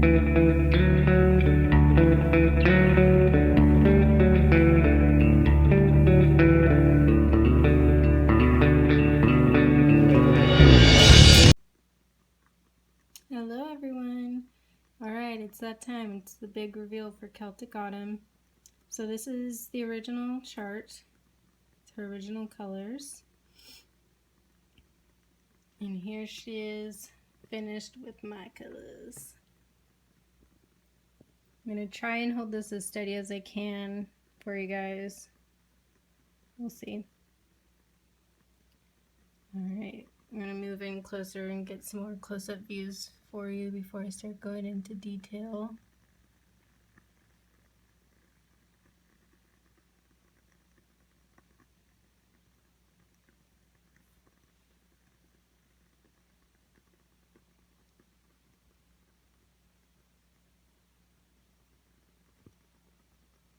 Hello everyone! Alright, it's that time. It's the big reveal for Celtic Autumn. So this is the original chart. It's her original colors. And here she is, finished with my colors. I'm going to try and hold this as steady as I can for you guys. We'll see. Alright, I'm going to move in closer and get some more close-up views for you before I start going into detail.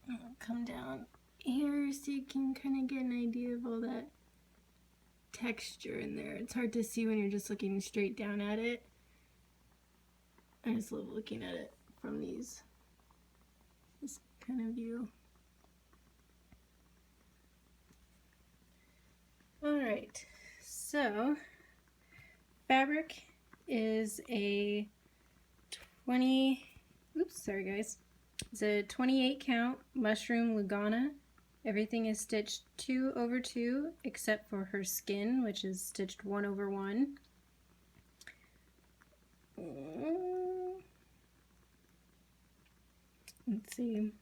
I'll come down here so you can kind of get an idea of all that texture in there. It's hard to see when you're just looking straight down at it. I just love looking at it from this kind of view. Alright, so fabric is a 28 count Mushroom Lugana. Everything is stitched 2/2 except for her skin, which is stitched 1/1. Let's see.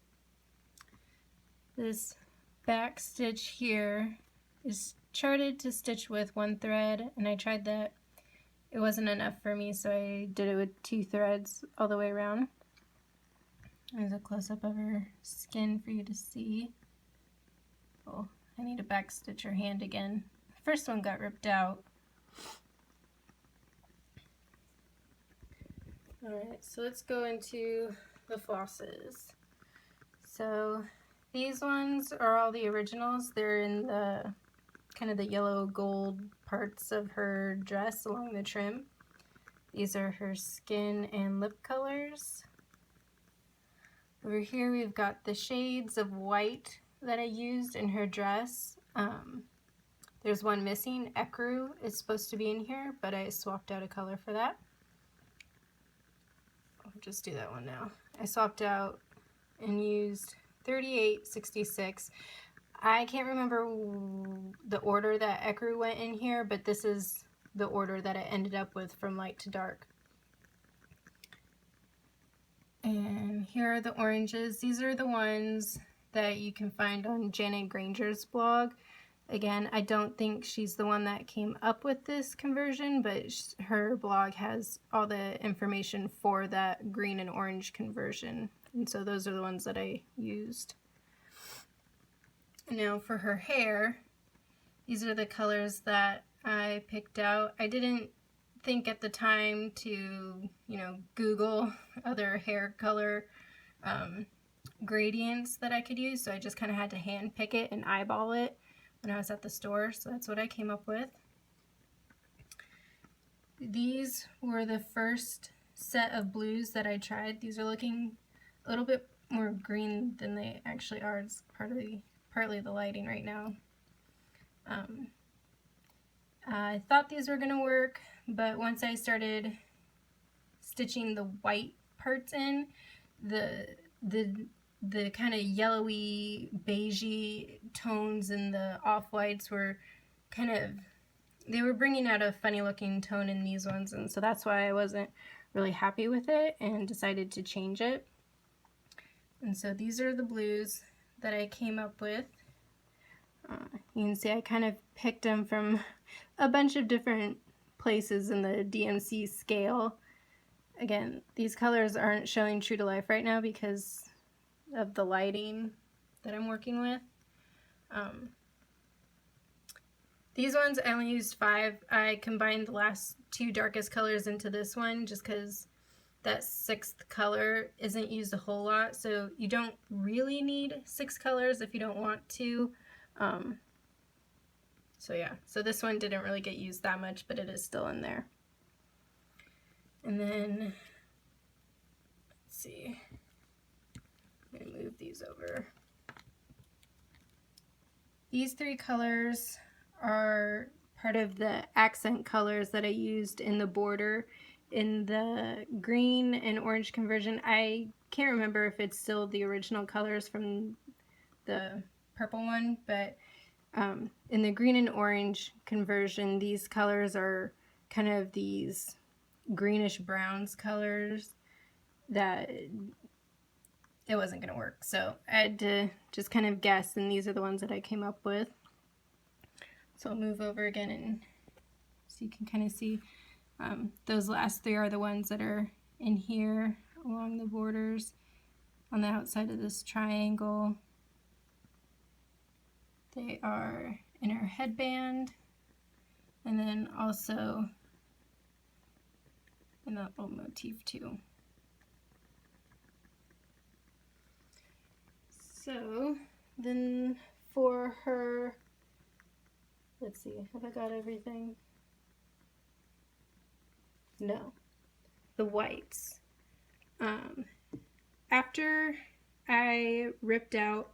This back stitch here is charted to stitch with 1 thread, and I tried that. It wasn't enough for me, so I did it with 2 threads all the way around. There's a close-up of her skin for you to see. Oh, I need to backstitch her hand again. The first one got ripped out. Alright, so let's go into the flosses. So these ones are all the originals. They're in the kind of the yellow gold parts of her dress along the trim. These are her skin and lip colors. Over here we've got the shades of white that I used in her dress. There's one missing. Ecru is supposed to be in here, but I swapped out a color for that. I'll just do that one now. I swapped out and used 3866. I can't remember the order that Ecru went in here, but this is the order that I ended up with from light to dark. And here are the oranges. These are the ones that you can find on Janet Granger's blog. Again, I don't think she's the one that came up with this conversion, but her blog has all the information for that green and orange conversion. And so those are the ones that I used. Now for her hair, these are the colors that I picked out. I didn't think at the time to, Google other hair color gradients that I could use, so I just kind of had to hand pick it and eyeball it when I was at the store, so that's what I came up with. These were the first set of blues that I tried. These are looking a little bit more green than they actually are. It's partly the lighting right now. I thought these were gonna work, but once I started stitching the white parts in, the kind of yellowy, beigey tones and the off-whites were they were bringing out a funny looking tone in these ones, and so that's why I wasn't really happy with it and decided to change it. And so these are the blues that I came up with. You can see I kind of picked them from a bunch of different places in the DMC scale. Again, these colors aren't showing true to life right now because of the lighting that I'm working with. These ones I only used 5. I combined the last 2 darkest colors into this one just because that 6th color isn't used a whole lot, so you don't really need 6 colors if you don't want to. So yeah, so this one didn't really get used that much, but it is still in there. And then see. I'm going to move these over. These three colors are part of the accent colors that I used in the border in the green and orange conversion. I can't remember if it's still the original colors from the purple one, but in the green and orange conversion, these colors are kind of these greenish browns colors that it wasn't going to work. So I had to just kind of guess, and these are the ones that I came up with. So I'll move over again and so you can kind of see those last three are the ones that are in here along the borders on the outside of this triangle. They are in her headband and then also in that little motif too. So then for her, let's see, have I got everything? No. The whites. After I ripped out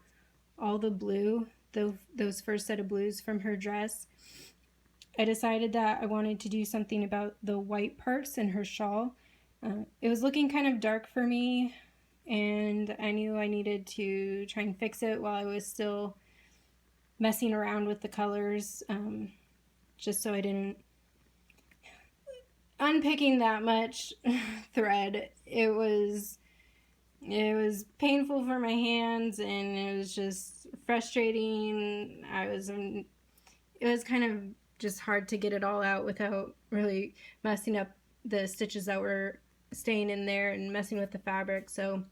all the blue, those first set of blues from her dress, I decided that I wanted to do something about the white parts in her shawl. It was looking kind of dark for me, and I knew I needed to try and fix it while I was still messing around with the colors, just so I didn't unpicking that much thread. It was painful for my hands, and it was just frustrating. It was kind of just hard to get it all out without really messing up the stitches that were staying in there and messing with the fabric. So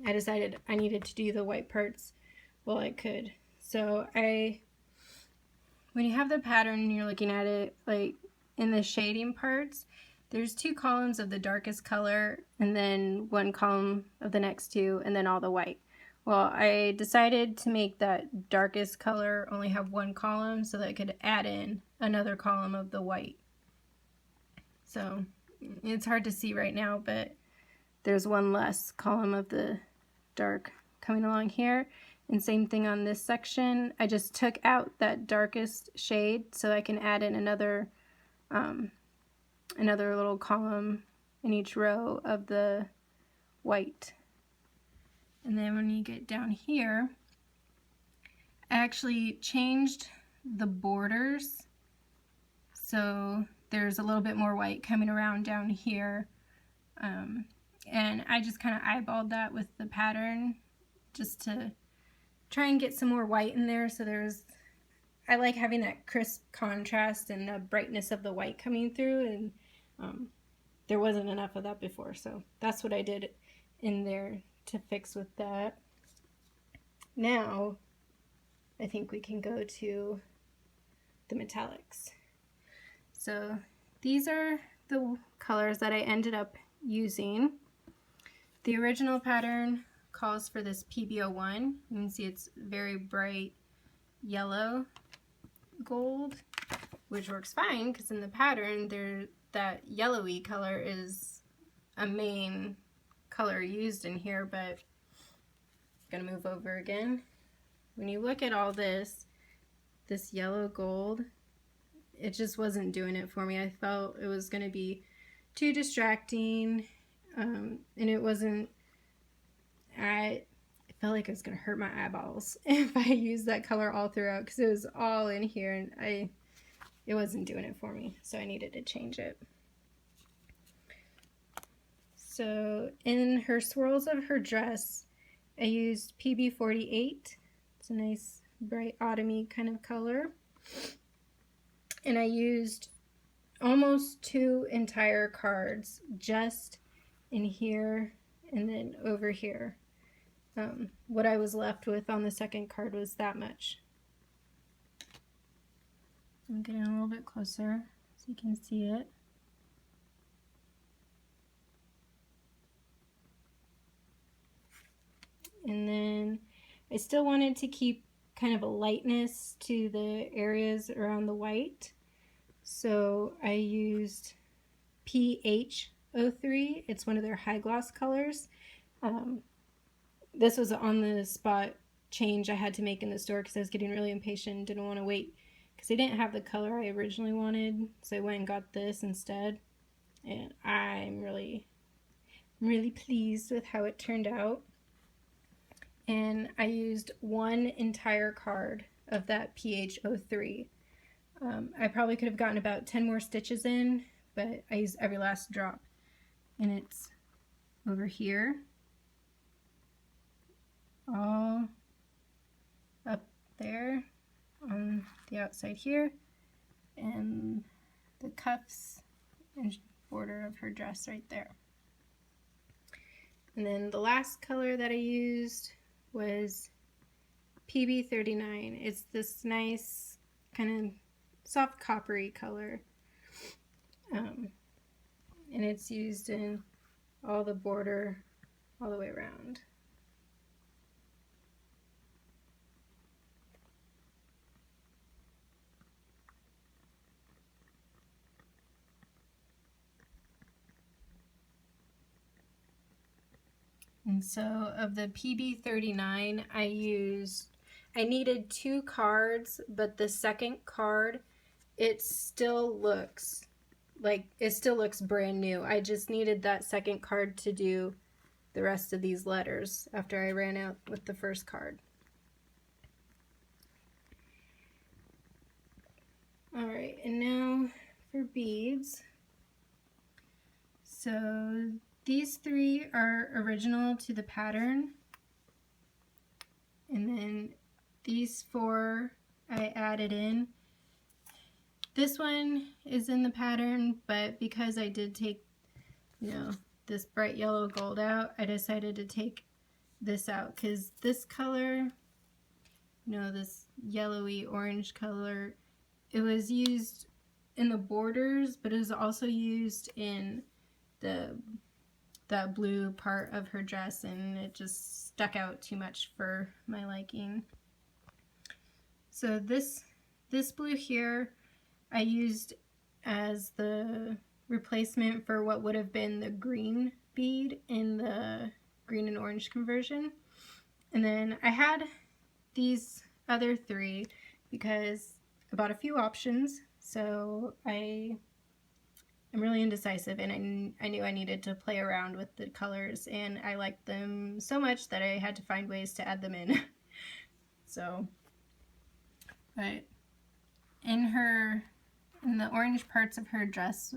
I decided I needed to do the white parts while I could. So when you have the pattern and you're looking at it, like in the shading parts, there's two columns of the darkest color and then one column of the next two and then all the white. Well, I decided to make that darkest color only have one column so that I could add in another column of the white. So it's hard to see right now, but there's one less column of the dark coming along here. And same thing on this section. I just took out that darkest shade so I can add in another little column in each row of the white. And then when you get down here, I actually changed the borders so there's a little bit more white coming around down here, and I just kind of eyeballed that with the pattern just to try and get some more white in there. So I like having that crisp contrast and the brightness of the white coming through, and there wasn't enough of that before, so that's what I did in there to fix with that. Now I think we can go to the metallics. So these are the colors that I ended up using. The original pattern calls for this PB01. You can see it's very bright yellow gold, which works fine because in the pattern that yellowy color is a main color used in here. But I'm gonna move over again. When you look at all this yellow gold, it just wasn't doing it for me. I felt it was gonna be too distracting, and it wasn't. I felt like it was gonna hurt my eyeballs if I used that color all throughout because it was all in here, and it wasn't doing it for me, so I needed to change it. So in her swirls of her dress, I used PB48. It's a nice bright autumny kind of color. And I used almost 2 entire cards just in here and then over here. What I was left with on the second card was that much. I'm getting a little bit closer so you can see it. And then I still wanted to keep kind of a lightness to the areas around the white. So I used PH 03. It's one of their high gloss colors. This was on the spot change I had to make in the store because I was getting really impatient and didn't want to wait because they didn't have the color I originally wanted. So I went and got this instead. And I'm really pleased with how it turned out. And I used one entire card of that PH03. I probably could have gotten about 10 more stitches in, but I used every last drop. And it's over here, all up there on the outside here, and the cuffs and border of her dress right there. And then the last color that I used was PB39. It's this nice kind of soft coppery color. And it's used in all the border all the way around. And so of the PB39, I needed 2 cards, but the second card, it still looks brand new. I just needed that second card to do the rest of these letters after I ran out with the first card. Alright, and now for beads. So these 3 are original to the pattern, and then these 4 I added in. This one is in the pattern, but because I did take, this bright yellow gold out, I decided to take this out because this color, this yellowy orange color, it was used in the borders, but it was also used in that blue part of her dress, and it just stuck out too much for my liking. So this blue here I used as the replacement for what would have been the green bead in the green and orange conversion. And then I had these other 3 because I bought a few options, so I'm really indecisive, and I knew I needed to play around with the colors, and I liked them so much that I had to find ways to add them in. So, but in the orange parts of her dress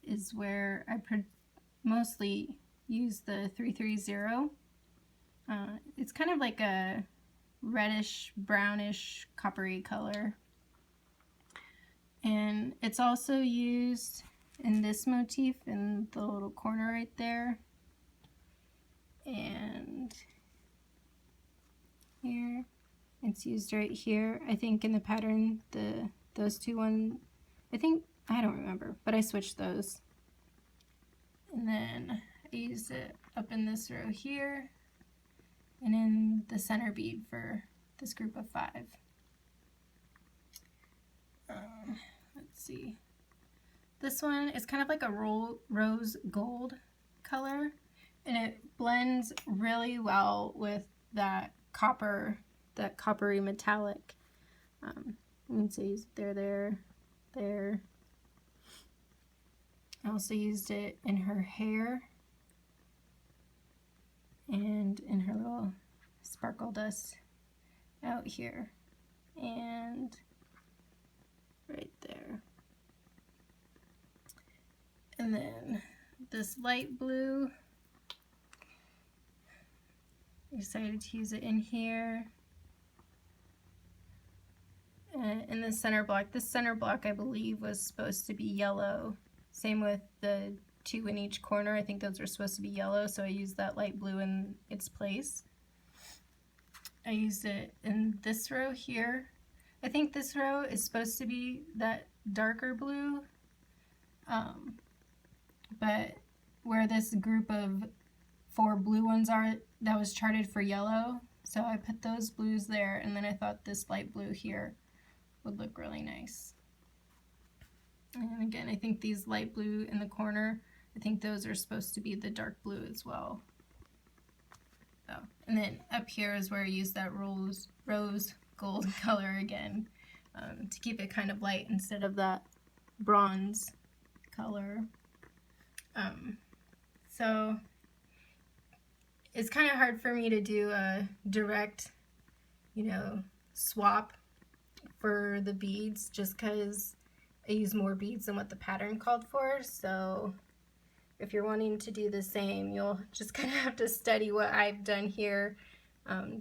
is where I mostly use the 330. It's kind of like a reddish, brownish, coppery color. And it's also used in this motif in the little corner right there. And here. It's used right here. I think in the pattern, those 2 ones, I don't remember, but I switched those. And then I used it up in this row here and in the center bead for this group of 5. Let's see. This one is kind of like a rose gold color, and it blends really well with that coppery metallic. You can see there. I also used it in her hair and in her little sparkle dust out here and right there. And then this light blue, I decided to use it in here. In the center block. This center block, I believe, was supposed to be yellow. Same with the 2 in each corner. I think those were supposed to be yellow, so I used that light blue in its place. I used it in this row here. I think this row is supposed to be that darker blue, but where this group of 4 blue ones are, that was charted for yellow, so I put those blues there, and then I thought this light blue here would look really nice. And again, I think these light blue in the corner I think those are supposed to be the dark blue as well. So, and then up here is where I use that rose gold color again, to keep it kind of light instead of that bronze color. So it's kind of hard for me to do a direct, you know, swap for the beads just because I use more beads than what the pattern called for. So if you're wanting to do the same, you'll just kind of have to study what I've done here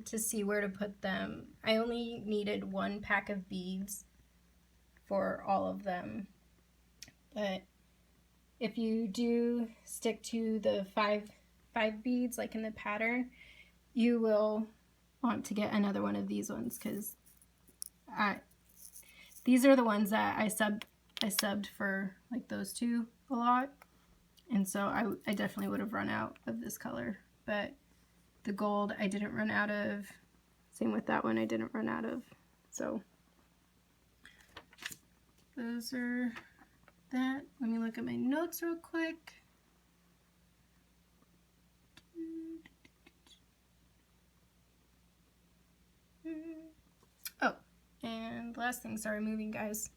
to see where to put them. I only needed 1 pack of beads for all of them, but if you do stick to the five beads like in the pattern, you will want to get another one of these ones, because these are the ones that I subbed for, like those two a lot, and so I definitely would have run out of this color. But the gold I didn't run out of, same with that one, I didn't run out of. So those are that. Let me look at my notes real quick. Oh, and last thing, sorry, moving guys.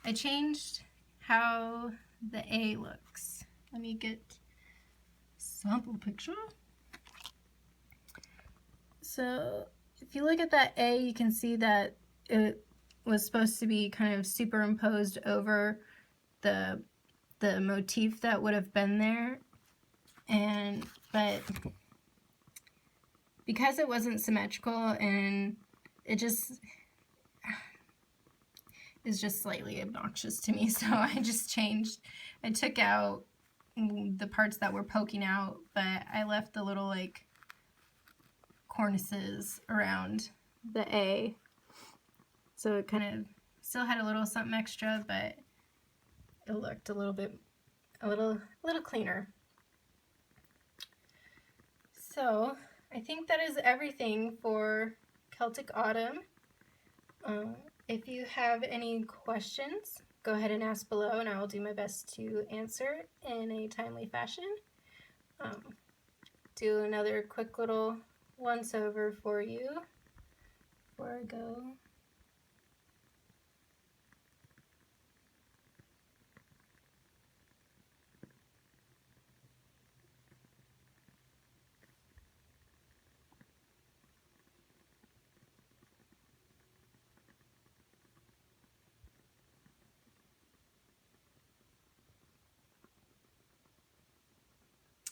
I changed how the A looks. Let me get a sample picture. So if you look at that A, you can see that it was supposed to be kind of superimposed over the motif that would have been there, but because it wasn't symmetrical, and it just is just slightly obnoxious to me, so I just changed. I took out the parts that were poking out, but I left the little like cornices around the A, so it kind of still had a little something extra, but it looked a little cleaner. So I think that is everything for Celtic Autumn. If you have any questions, go ahead and ask below, and I will do my best to answer in a timely fashion. Do another quick little once over for you before I go.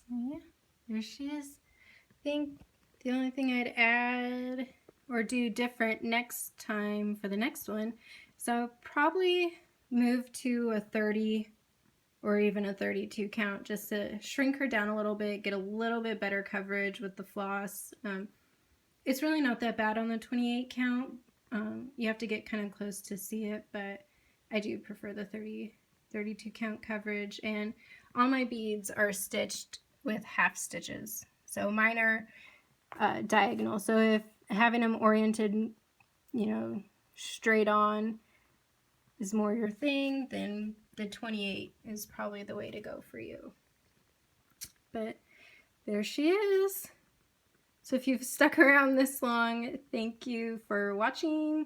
Yeah, there she is. I think the only thing I'd add or do different next time for the next one, so probably move to a 30 or even a 32 count, just to shrink her down a little bit, get a little bit better coverage with the floss. It's really not that bad on the 28 count. You have to get kind of close to see it, but I do prefer the 32 count coverage. And all my beads are stitched with half stitches, so mine are diagonal. So if having them oriented, you know, straight on is more your thing, then the 28 is probably the way to go for you. But there she is. So if you've stuck around this long, thank you for watching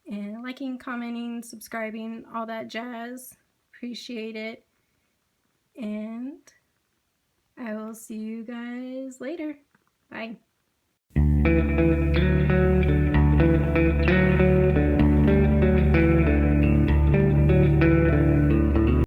and liking, commenting, subscribing, all that jazz. Appreciate it. And I will see you guys later. Bye.